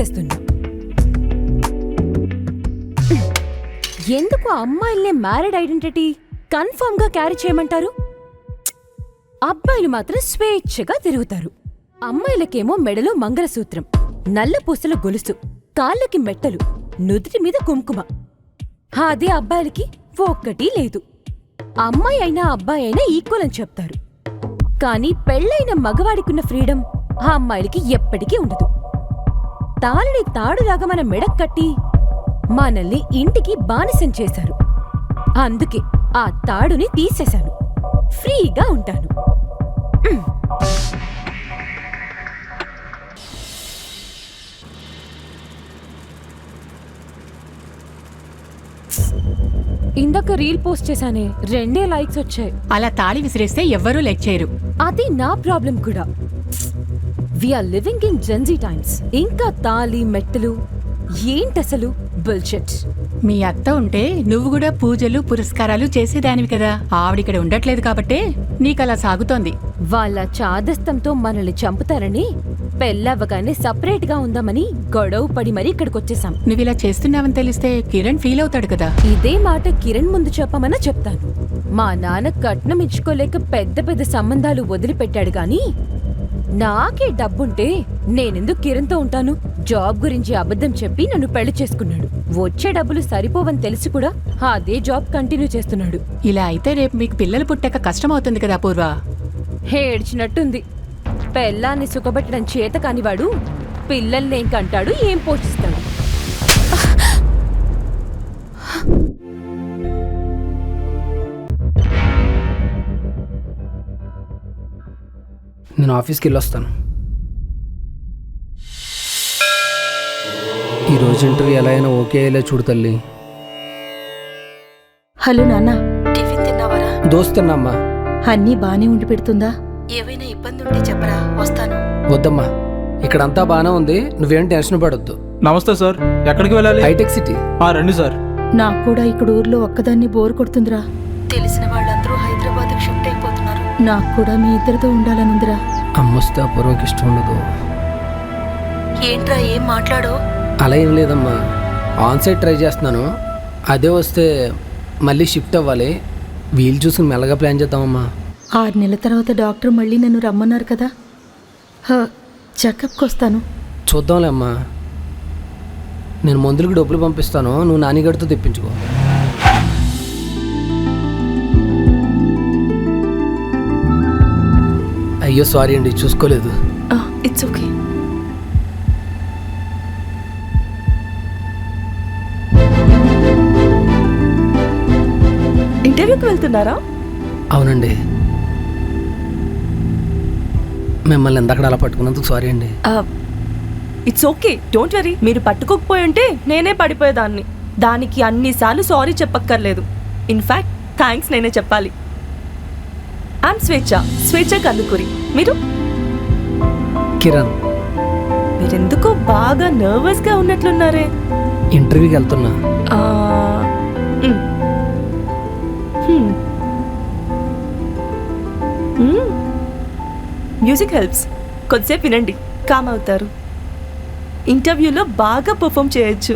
చేస్తున్నా. ఎందుకు అమ్మాయిల్ని మ్యారీడ్ ఐడెంటిటీ కన్ఫర్మ్ గా క్యారీ చేయమంటారు? అబ్బాయిలు మాత్రం స్వేచ్ఛగా తిరుగుతారు. అమ్మాయిలకేమో మెడలో మంగళసూత్రం, నల్ల పూసల గొలుసు, కాళ్ళకి మెట్టలు, నుదుటి మీద కుంకుమ. అదే అబ్బాయిలకి ఒక్కటీ లేదు. అమ్మాయి అయినా అబ్బాయి అయినా ఈక్వల్ అని చెప్తారు. కానీ పెళ్ళైన మగవాడికున్న ఫ్రీడమ్ ఆ అమ్మాయిలకి ఎప్పటికీ ఉండదు. తాళిని తాడులాగా మన మెడక్ కట్టి మనల్ని ఇంటికి బానిసం చేశారు. అందుకే ఆ తాడుని తీసేశాను. ఫ్రీగా ఉంటాను. ఇందాక రీల్ పోస్ట్ చేశానే, 2 లైక్స్ వచ్చాయి. అలా తాళి విసిరేస్తే ఎవ్వరూ లైక్ చేయరు. అది నా ప్రాబ్లం కూడా. We are living in gen Z times. ఇంకా తాళి మెట్టలు ఏంటసలు బుల్షిట్. మీ అత్త ఉంటే నువ్వు కూడా పూజలు పురస్కారాలు చేసేదానివి కదా. ఆవిడిక్కడ ఉండట్లేదు కాబట్టే నీకలా సాగుతోంది. వాళ్ళ చాదస్తంతో మనల్ని చంపుతారని పెళ్ళవ్వగానే సపరేట్ గా ఉందామని గొడవ పడి మరీ ఇక్కడికొచ్చేసాం. నువ్విలా చేస్తున్నావని తెలిస్తే కిరణ్ ఫీల్ అవుతాడు కదా. ఇదే మాట కిరణ్ ముందు చెప్పమన్నా చెప్తాను. మా నాన్న కట్నం ఇచ్చుకోలేక పెద్ద పెద్ద సంబంధాలు వదిలిపెట్టాడు గాని నాకే డబ్బుంటే నేనెందుకు కిరణ్తో ఉంటాను? జాబ్ గురించి అబద్ధం చెప్పి నన్ను పెళ్లి చేసుకున్నాడు. వచ్చే డబ్బులు సరిపోవని తెలిసి కూడా అదే జాబ్ కంటిన్యూ చేస్తున్నాడు. ఇలా అయితే రేపు మీకు పిల్లలు పుట్టాక కష్టమవుతుంది కదా పూర్వ. ఏడ్చినట్టుంది. పెళ్ళాన్ని సుఖపెట్టడం చేత కానివాడు పిల్లల్నేం కంటాడు, ఏం పోషిస్తాడు? నేను ఆఫీస్కి వెళ్ళొస్తాను. ఈరోజు ఇంటర్వ్యూ ఎలా అయినా ఓకే అయ్యేలా చూడు తల్లి. హలో నాన్న, టిఫిన్ తిన్నావరా? దోస్తున్నామ్మా. అన్నీ బానే ఉండి పెడుతుందా? ఏవైనా ఇబ్బంది ఉంటే చెప్పరా, వస్తాను. వద్దమ్మా, ఇక్కడంతా బాగానే ఉంది. నువ్వేం టెన్షన్ పడొద్దు. నమస్తే సార్, ఎక్కడికి వెళ్ళాలి? హైటెక్ సిటీ. రండి సార్. నాకు కూడా ఇక్కడ ఊర్లో ఒక్కదాన్ని బోర్ కొడుతుందిరా. తెలిసిన వాళ్ళందరూ హైదరాబాద్ షిఫ్ట్ అయిపోతున్నారు. నాకు కూడా మీ ఇద్దరితో ఉండాలనుందిరా. అమ్మొస్తే అపూర్వకి ఇష్టం ఉండదు. ఏంట్రా, ఏం మాట్లాడో? అలా ఏం లేదమ్మా, ఆన్ సైట్ ట్రై చేస్తున్నాను. అదే వస్తే మళ్ళీ షిఫ్ట్ అవ్వాలి. వీలు చూసుకుని మెల్లగా ప్లాన్ చేద్దామమ్మా. 6 నెలల తర్వాత డాక్టర్ మళ్ళీ నన్ను రమ్మన్నారు కదా. చెకప్కి వస్తాను. చూద్దాంలే అమ్మా. నేను మందులకు డబ్బులు పంపిస్తాను, నువ్వు నానిగడితో తెప్పించుకో. అయ్యో సారీ అండి, చూసుకోలేదు. It's okay. ఇంటర్వ్యూకి వెళ్తున్నారా? అవునండి. మిమ్మల్ని ఎందక్కడ అలా పట్టుకున్నందుకు సారీ అండి. It's okay, don't worry. మీరు పట్టుకోకపోయి ఉంటే నేనే పడిపోయేదాన్ని. దానికి అన్నిసార్లు సారీ చెప్పక్కర్లేదు. ఇన్ఫ్యాక్ట్ థ్యాంక్స్ నేనే చెప్పాలి. ఐఎమ్ స్వేచ్ఛ కందుకూరి. మీరు? కిరణ్. మీరెందుకో బాగా నర్వస్గా ఉన్నట్లున్నారే. ఇంటర్వ్యూకి వెళ్తున్నా. Music helps. కొద్దిసేపు వినండి, కామ్ అవుతారు. ఇంటర్వ్యూలో బాగా పర్ఫామ్ చేయొచ్చు.